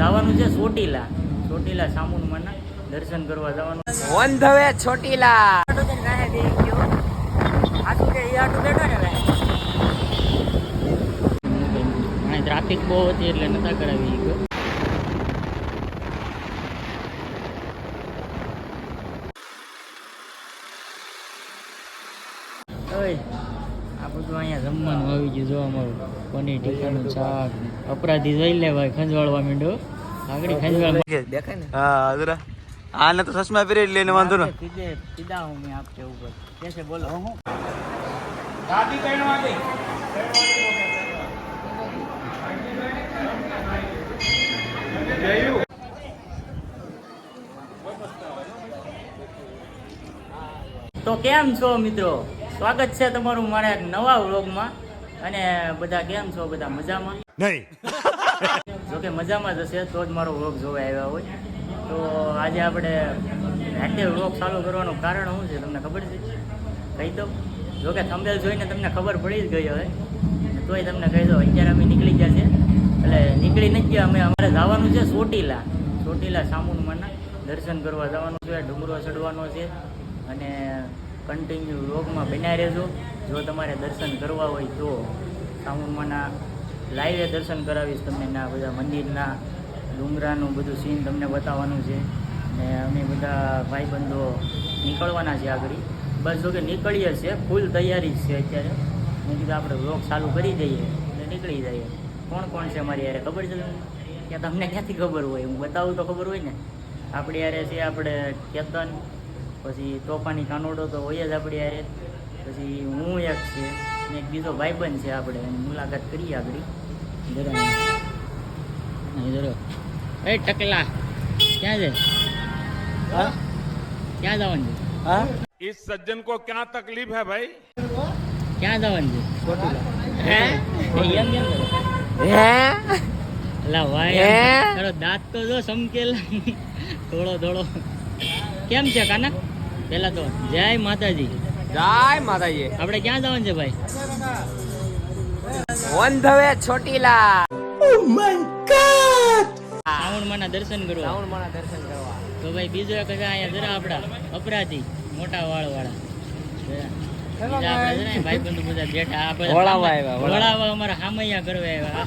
જવાનું છે ચોટીલા. ચોટીલા સામુનમાના દર્શન કરવા જવાનું. On the way Chotila. Traffic બહુ હતી એટલે નતા કરાવી ગયો. આ બધું અહીંયા જમવાનું આવી ગયું. જો અમારું પનીર ટીકાનું શાક. અપરાધી જોઈ લે ભાઈ, ખંજવાળવા માંડ્યો. આગળ ખંજવાળ દેખાય ને. હા અદરા આને તો ચશ્મા પહેરી લઈને વાંધો ને. સીધા હું મેં આપકે ઉપર કેસે બોલો. ગાડી કઈમાં ગઈ. તો કેમ છો મિત્રો, સ્વાગત છે તમારું મારા એક નવા વ્લોગમાં. અને બધા કેમ છો? બધા મજામાં? નહીં. જોકે મજામાં જ હશે તો જ મારો વ્લોગ જોવા આવ્યા હોય. તો આજે આપણે રાતે વ્લોગ ચાલુ કરવાનું કારણ શું છે તમને ખબર છે? કહી દઉં. જોકે થંબનેલ જોઈને તમને ખબર પડી જ ગઈ હવે, તોય તમને કહી દઉં. અત્યારે અમે નીકળી ગયા છે, એટલે નીકળી નથી ગયા અમે. અમારે જવાનું છે ચોટીલા. ચોટીલા સામુનમાના દર્શન કરવા જવાનું છે. ડુંગરો ચડવાનો છે અને કન્ટિન્યુ વ્લોગમાં બન્યા રહેજો. જો તમારે દર્શન કરવા હોય તો સામુનમાના લાઈવે દર્શન કરાવીશ તમને. ના બધા મંદિરના ડુંગરાનું બધું સીન તમને બતાવવાનું છે. ને અમે બધા ભાઈબંધો નીકળવાના છે આગળ. બસ જો કે નીકળીએ છીએ, ફૂલ તૈયારી છે અત્યારે. મેં કીધું આપણે વ્લોગ ચાલુ કરી દઈએ એટલે નીકળી જઈએ. કોણ કોણ છે અમારી યારે ખબર છે તમને? કે તમને ક્યાંથી ખબર હોય? હું બતાવું તો ખબર હોય ને. આપણી યારે છે આપણે કેતન, પછી તોફાની કાનોડો તો હોય જ આપણી યારે. પછી હું એક છે ને એક બીજો ભાઈબંધ છે. આપણે એની મુલાકાત કરીએ આગળ. જરો એ ટકલા ક્યાં છે? હા ક્યાં જવાનું છે? હા इस सज्जन को क्या तकलीफ है भाई? ક્યાં જવાનું છે? હે એમ કેમ કરો? હે અલા ભાઈ હે? તારો દાંત તો જો સમકેલા થોડો થોડો. કેમ છે કાના? પેલા તો જય માતાજી. જય માતાજી. આપણે ક્યાં જવાનું છે ભાઈ? On the way Chotila. શ્રાવણમાના દર્શન કરવા. શ્રાવણમાના દર્શન કરવા. તો ભાઈ બીજો એક છે અહીંયા જરા આપડા અપરાધી મોટા વાળ વાળા. ભાઈબંધુ બધા બેઠા. વળાવવા આવ્યા, વળાવવા અમારા હામૈયા કરવા આવ્યા.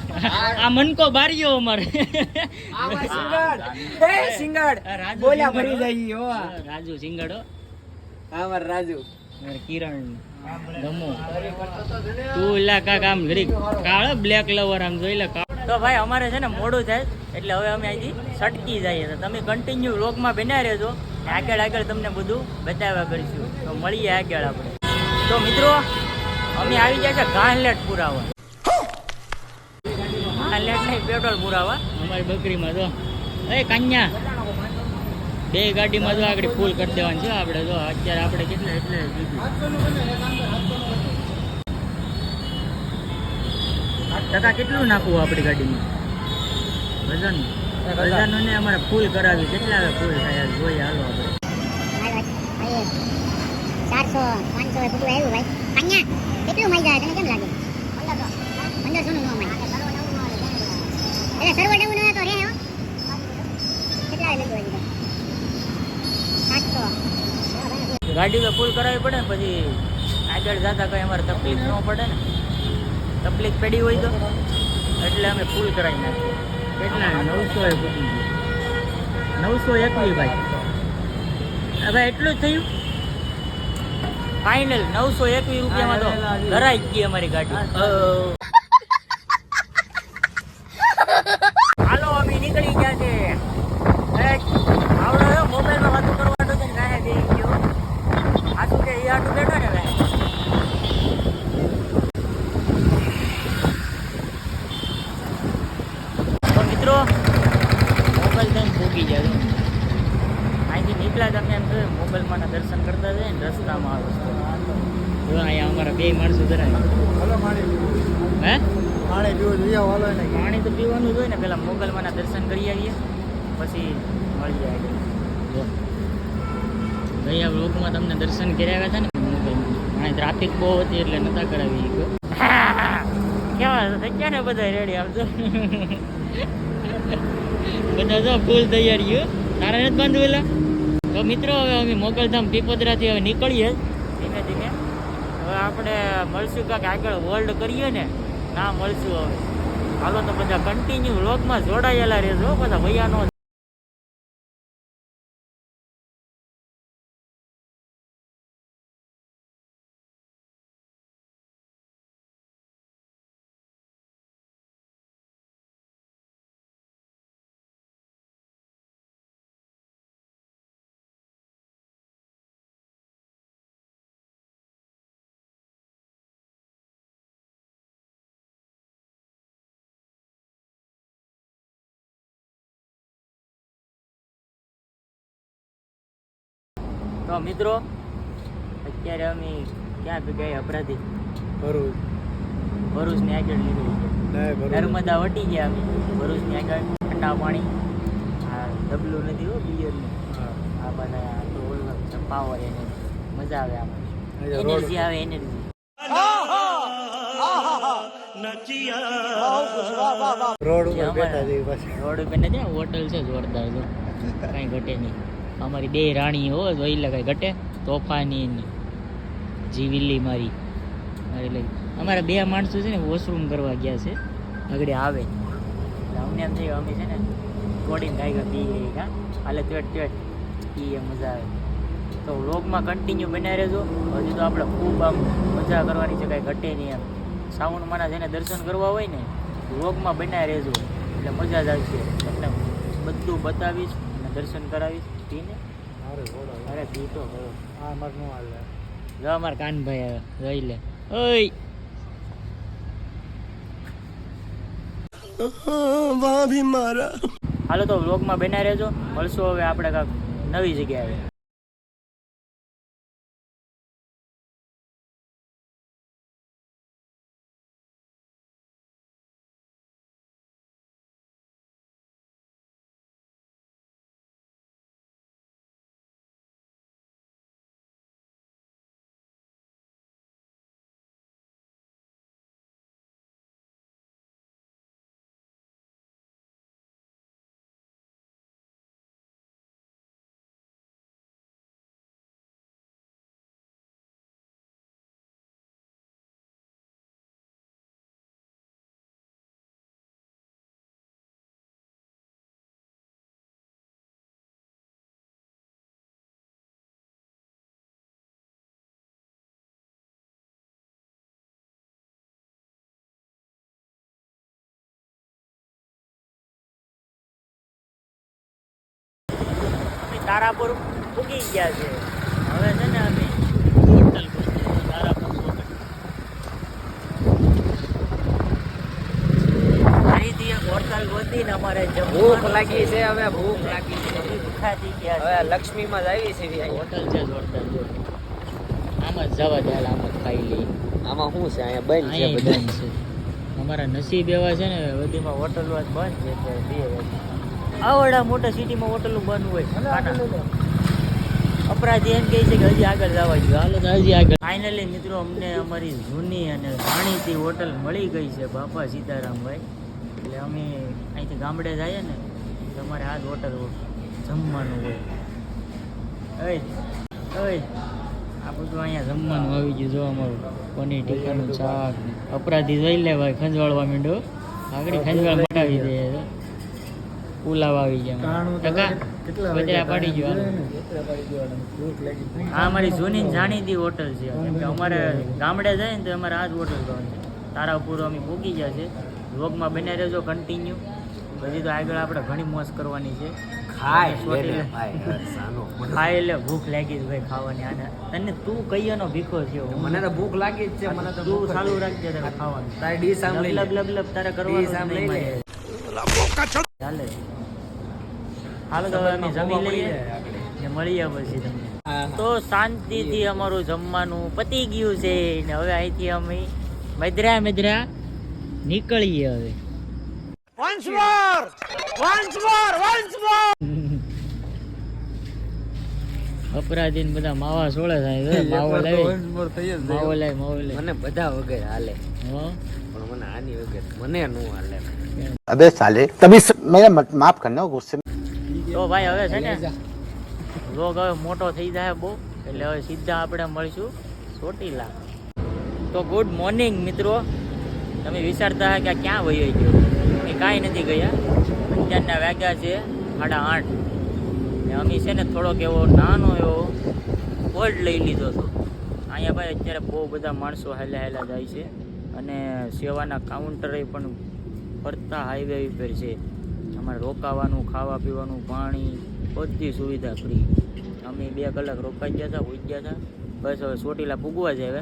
આ મનકો બારીઓ અમારે. સિંગડ આ રાજુ બોલ્યા સિંગડ ભરી હો. જઈ હો. રાજુ સિંગડો, અમાર રાજુ કિરણ ગમો તું એલા કાક આમ ઘડીક કાળો બ્લેક લવર આમ જોઈ લે. તો ભાઈ અમારે છે ને મોડું થાય એટલે હવે અમે અહીંથી સટકી જઈએ. તો તમે કન્ટિન્યુ વ્લોગમાં બન્યા રહેજો. આગળ આગળ તમને બધું બતાવ્યા કરીશું. તો મળીએ આગળ આપણે. તો મિત્રો અમે આવી ગયા છે ગાંહલેટ પુરાવા. ગાંહલેટ નહીં, પેટ્રોલ પુરાવા અમારી બકરીમાં. જો એ કન્યા બે ગાડીમાં જો આગળ ફૂલ કરી દેવાનું છે આપણે. જો અત્યારે આપણે કેટલા એટલે ટકા કેટલું નાખવું આપણી ગાડીમાં? વજન ને અમારે ફૂલ કરાવી. કેટલા ફૂલ થાય જોઈએ હાલો આપણે. 400 500 બધું આવ્યું ભાઈ. કન્યા કેટલું મળી જાય તને કેમ લાગે? 1500 નું ન મળે. એટલે સર્વર ડેવું ન તો રે હો. કેટલા લીધું હજી? 700. ગાડી તો ફૂલ કરાવવી પડે ને, પછી આગળ જતા કંઈ અમારે તકલીફ ન પડે ને. તકલીફ પડી હોય તો એટલે અમે ફૂલ કરાવી નાખીએ. કેટલા 900 એ પૂછી ગયું. 921 ભાઈ. હા ભાઈ એટલું જ થયું ફાઇનલ. 921 રૂપિયામાં તો ધરાઈ જ ગઈ અમારી ગાડી. હાલો અમે નીકળી ગયા છે. આવડો મોબાઈલમાં વાતો કરવાનો છે ને ગાહે બે ગયો. આ શું કે એ આટલું બેઠો ને ભાઈ. તો મિત્રો મોબાઈલ થઈને ભૂગી જાય. અહીંથી નીકળ્યા તમે એમ જોયું મોબાઈલમાં દર્શન કરતા જાય ને રસ્તામાં આવે છે. જો અહીંયા અમારા બે માણસો ધરાય. હે પાણી તો પીવાનું જ હોય ને. પેલા મોગલમાંના દર્શન કરી આવીએ પછી મળી જાય. જો ગયા બ્લોકમાં તમને દર્શન કર્યા હતા ને મોગલમાં. અને ટ્રાફિક બહુ હતી એટલે નતા કરાવી ગયો. કેવા થઈ ગયા ને બધા રેડી આવજો. બધા તો ફૂલ તૈયારીઓ તારા નથી બાંધવેલા. તો મિત્રો હવે અમે મોગલધામ પીપોદરાથી હવે નીકળીએ ધીમે ધીમે. હવે આપણે મળશું કાંઈક આગળ વર્લ્ડ કરીએ ને ના મળશું હવે. હાલો તો બધા કન્ટિન્યુ વ્લોગમાં જોડાયેલા રહેજો બધા ભૈયાનો. તો મિત્રો અત્યારે અમે ક્યાં ભેગા અપરાધી ભરૂચની આગળ નીકળી ગયા. નર્મદા વટી ગયા અમે ભરૂચની આગળ. ઠંડા પાણી આ ડબલું નથી હો બિયરનું. આ બધા તો ઓલું પાવર એને મજા આવે આમાં. એનર્જી આવે એનર્જી. રોડ ઉપર નથી હોટલ છે જોરદાર જો કાંઈ ઘટે નહીં. અમારી બે રાણી હો જોઈ લે કાંઈ ઘટે. તોફાની જીવિલ્લી મારી એટલે અમારા બે માણસો છે ને વોશરૂમ કરવા ગયા છે આગળ આવે અમને એમ થયું અમે છે ને કોડીને ગાય પી ગઈ હા હાલે ચેટ એ મજા આવે. તો વ્લોગમાં કન્ટિન્યુ બનાવી રહેજો. હજી તો આપણે ખૂબ આમ મજા કરવાની છે કાંઈ ઘટે નહીં એમ. શ્રાવણમાંના જેને દર્શન કરવા હોય ને વ્લોગમાં બનાવી રહેજો એટલે મજા જ આવશે. તમને બધું બતાવીશ અને દર્શન કરાવીશ. પીને અરે પી તો કરો જો અમારા કાનભાઈ આવે જોઈ લે. ઓય હાલો તો વ્લોગમાં બનાવી રહેજો. મળશું હવે આપણે કાંઈક નવી જગ્યાએ. તારાપુર પૂગી ગયા છે. હવે છે ને અમે હોટલ તારાપુર ફરીથી એક હોટલ ગોતીને અમારે ભૂખ લાગી છે હવે ભૂખ લાગી છે ભૂખાથી ગયા હવે લક્ષ્મીમાં જ આવી છે હોટલ છે જોરદાર. આમ જ જવા દે આમ જ ખાઈ લઈ. આમાં શું છે અહીંયા બંધ છે અહીંયા બધા બંધ છે. અમારા નસીબ એવા છે ને બધીમાં હોટલો જ બંધ છે તો બે આવડા મોટા સિટીમાં હોટલો બંધ હોય. અપરાધી એમ કહે છે કે હજી આગળ જવા જોઈએ. હાલો તો હજી આગળ. ફાઇનલી મિત્રો અમને અમારી જૂની અને જાણીતી હોટલ મળી ગઈ છે બાપા સીતારામભાઈ. એટલે અમે અહીંથી ગામડે જઈએ ને તમારે આ જ હોટલ જમવાનું હોય. ઓય આ બધું અહીંયા જમવાનું આવી ગયું. જો અમારું પનીર ટીકાનું શાક. અપરાધી જોઈ લે ભાઈ ખંજવાળવા માંડો આગળ ખંજવાળ મટાવી દે. પુલાવ આવી ગયા બધા પાડી ગયો. હા અમારી જૂની જાણીતી હોટલ છે. કેમ કે અમારે ગામડે જાય ને તો અમારે આ જ હોટલ કરવાની છે. તારાપુર અમે પૂગી ગયા છે. વ્લોગમાં બને રહેજો કન્ટિન્યુ. પછી તો આગળ આપણે ઘણી મોજ કરવાની છે. ખાય એટલે ભૂખ લાગી છે ભાઈ ખાવાની. આને તને તું કઈયાનો ભીખો છે. મને તો ભૂખ લાગી જ છે. મને તો તું ચાલુ રાખજે તારે ખાવાનું. તારી ડીશ આમ લઈ લબ તારે કરવાનું નહીં મળે. ચાલે હાલો તો હવે અમે જમી લઈએ ને મળીએ પછી તમને. તો શાંતિથી અમારું જમવાનું પતી ગયું છે ને હવે અહીંથી અમે મધરા નીકળીએ હવે. અપરાધી ને બધા માવા સોળે થાય માવો લાવી માવો લાવી મને બધા વગર હાલે હો પણ મને આની વગર મને નો હાલે अबे साले तभी मेरा माफ करना गुस्से में તો ભાઈ હવે છે ને રોગ હવે મોટો થઈ જાય બહુ એટલે હવે સીધા આપણે મળીશું ચોટીલા. તો ગુડ મોર્નિંગ મિત્રો. તમે વિચારતા કે આ ક્યાં વહી ગયો એ કાંઈ નથી ગયા. અત્યારના વાગ્યા છે 8:30 ને અમે છે ને થોડોક એવો નાનો એવો બોર્ડ લઈ લીધો હતો. અહીંયા ભાઈ અત્યારે બહુ બધા માણસો હાલ્યા જાય છે અને સેવાના કાઉન્ટરે પણ ફરતા હાઈવે ઉપર છે. અમારે રોકાવાનું, ખાવા પીવાનું, પાણી બધી સુવિધા ફ્રી. અમે 2 કલાક રોકાઈ ગયા હતા, ઉઈ ગયા હતા. બસ હવે ચોટીલા પૂગવા જ હવે.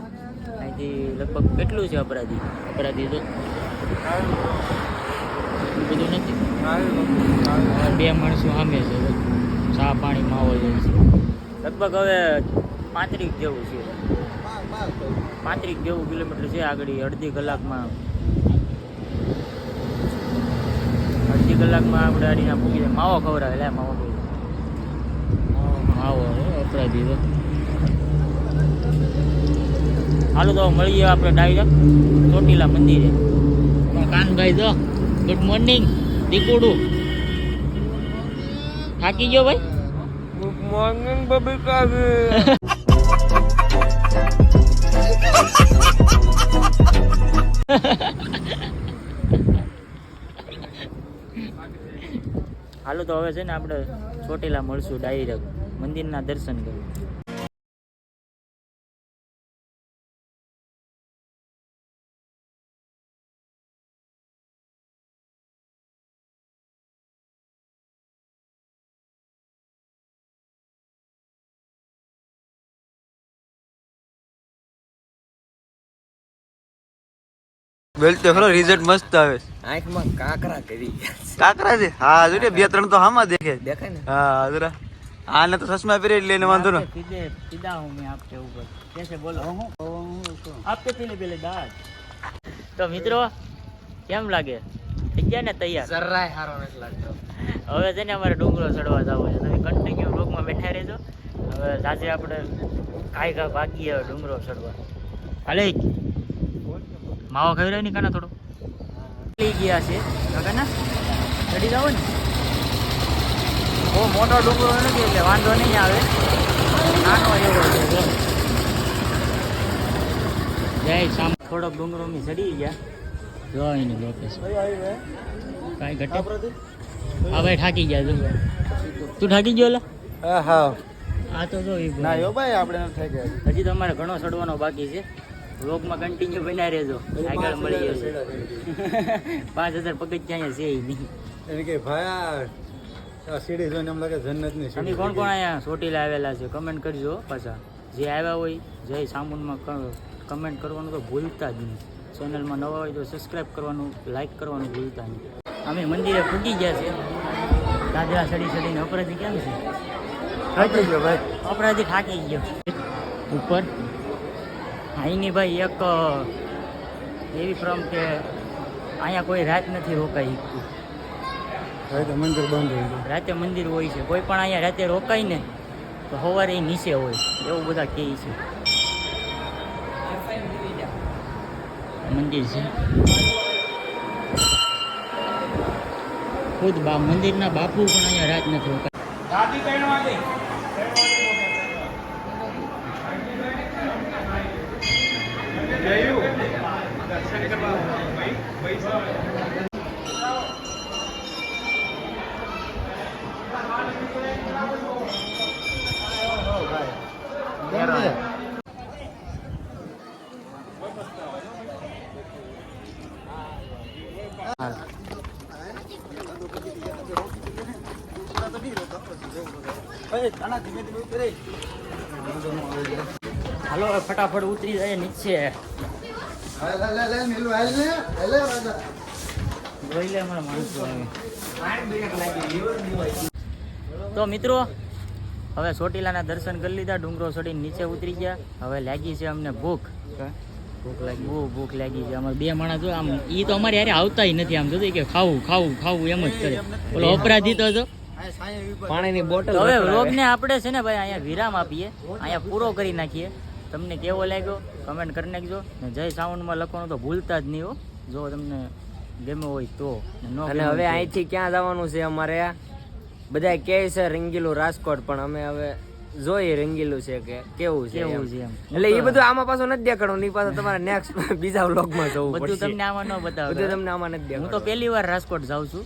અહીંથી લગભગ કેટલું છે અપરાધી તો બધું નથી. 2 માણસો સામે છે, ચા પાણી માવો જાય છે. લગભગ હવે 35 જેવું છે, 35 જેવું કિલોમીટર છે આગળ. અડધી કલાકમાં આપણે અડીના પૂગી જાય. માવો ખવડાવે લે માવો અપરાધી તો. હાલો તો મળીએ આપણે ડાયરેક્ટ ચોટીલા મંદિરે. કાનભાઈ તો ગુડ મોર્નિંગ. દીકુડું થાકી ગયો ભાઈ? Good morning બબીકા. હાલો તો હવે છે ને આપણે ચોટીલા મળશું ડાયરેક્ટ મંદિરના દર્શન કરી. બેલ્ટ ખરો રિઝલ્ટ મસ્ત આવે. આંખમાં કાકરા કરી કાકરા છે હા જો 2-3 તો હામાં દેખે. દેખાય ને હા જરા આને તો ચશ્મા પહેરી લઈને વાંધો ને. સીધા હું મેં આપકે ઉપર कैसे बोलो आपके पीले दांत. તો મિત્રો કેમ લાગે? થઈ ગયા ને તૈયાર? જરાય હારો નથી લાગતો. હવે છે ને અમારે ડુંગરો ચડવા જવો છે. તમે કન્ટિન્યુ બ્લોગમાં બેઠા રહેજો. હવે સાંજે આપણે કાંઈ ભાગીએ હવે ડુંગરો ચડવા. હાલે માવો ખાઈ રહ્યો ને કાના થોડો લઈ ગયા છે કાકા ના ચડી જાવ ને. બહુ મોટો ડુંગરો નથી એટલે વાંધો નહીં આવે, નાનો એવો છે. જય શામ. થોડોક ડુંગરો અમે ચડી ગયા. જોઈને લોકેશન કાંઈ ઘટે. હા ભાઈ થાકી ગયા. જો તું થાકી ગયો લા? હા આ તો જો ના યો ભાઈ આપણે ન થઈ ગયા. હજી તો અમારે ઘણો ચડવાનો બાકી છે. વ્લોગમાં કન્ટિન્યુ બનાવી રહેજો. આગળ મળી જશે. 5000 પગથિયાં અહીંયા છે નહીં. એને કે ભાઈ આ સીડી જોઈને એમ લાગે જન્નતની તમે કોણ કોણ અહીંયા ચોટીલા આવેલા છે કમેન્ટ કરજો. પાછા જે આવ્યા હોય જય સામુંડમાં કમેન્ટ કરવાનું તો ભૂલતા જ નહીં. ચેનલમાં નવા હોય તો સબસ્ક્રાઈબ કરવાનું, લાઈક કરવાનું ભૂલતા નહીં. અમે મંદિરે પૂગી ગયા છે. દાદરા ચડીને અપરાધી કેમ છે? થાકી ગયો ભાઈ. અપરાધી થાકી ગયો ઉપર. અહીંની ભાઈ એક એવી ફ્રમ કે અહીંયા કોઈ રાત નથી રોકાઈ શકતું. મંદિર બંધ થઈ ગયું. રાતે મંદિર હોય છે. કોઈ પણ અહીંયા રાતે રોકાય ને તો સવારે એ નીચે હોય એવું બધા કહે છે. મંદિર છે ખુદ મંદિરના બાપુ પણ અહીંયા રાત નથી રોકાય. દાદી 3 વાગે હાલો ફટાફટ ઉતરી જાય નીચે. જોઈ લે અમારા માણસો આવે. તો મિત્રો હવે ચોટીલાના દર્શન કરી લીધા. ડુંગરો ચડીને નીચે ઉતરી ગયા. હવે લાગી છે અમને ભૂખ. બહુ ભૂખ લાગી છે. અમારે 2 માણસ જો આમ એ તો અમારે યારે આવતા નથી. આમ જોતી કે ખાવું ખાવું ખાવું એમ જ કરે. ઓલો અપરાધી તો જો પાણીની બોટલ તો હવે વખણાવે. વ્લોગને આપણે છે ને ભાઈ અહીંયા વિરામ આપીએ, અહીંયા પૂરો કરી નાખીએ. તમને કેવો લાગ્યો કમેન્ટ કરી નાખજો ને જય સાઉન્ડમાં લખવાનું તો ભૂલતા જ નહીં હો, જો તમને ગમ્યો હોય તો. ને ન અને ગમ્યું હવે હોય તો. અહીંથી ક્યાં જવાનું છે અમારે? બધા કહે છે રંગીલું રાજકોટ, પણ અમે હવે જોઈએ રંગીલું છે કે કેવું છે કેવું એમ. છે એમ. એટલે એ બધું આમાં પાછું નથી દેખાડવું, ની પાછું તમારે નેક્સ્ટ બીજા વ્લોગમાં જવું બધું પડશે. તમને આમાં ન બતાવે. બધું તમને આમાં નથી હું તો દેખાડવું. પહેલી વાર રાજકોટ જાઉં છું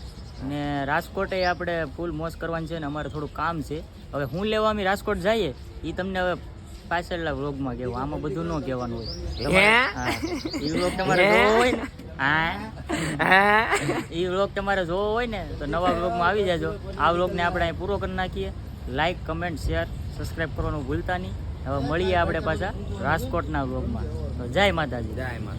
ને રાજકોટે આપણે ફૂલ મોજ કરવાની છે ને અમારે થોડું કામ છે. હવે હું લેવા અમે રાજકોટ જઈએ એ તમને હવે પાછળના વ્લોગમાં કહેવું, આમાં બધું ન કહેવાનું હોય. હે? હા, એ વ્લોગ તમારે હે? જોવો હોય ને, હા, હા? એ વ્લોગ તમારે જોવો હોય ને તો નવા વ્લોગમાં આવી જાજો. આ વ્લોગને આપણે અહીં પૂરો કરી નાખીએ. લાઈક, કમેન્ટ, શેર, સબસ્ક્રાઈબ કરવાનું ભૂલતા નહીં. હવે મળીએ આપણે પાછા રાજકોટના વ્લોગમાં. તો જય માતાજી. જય માતા.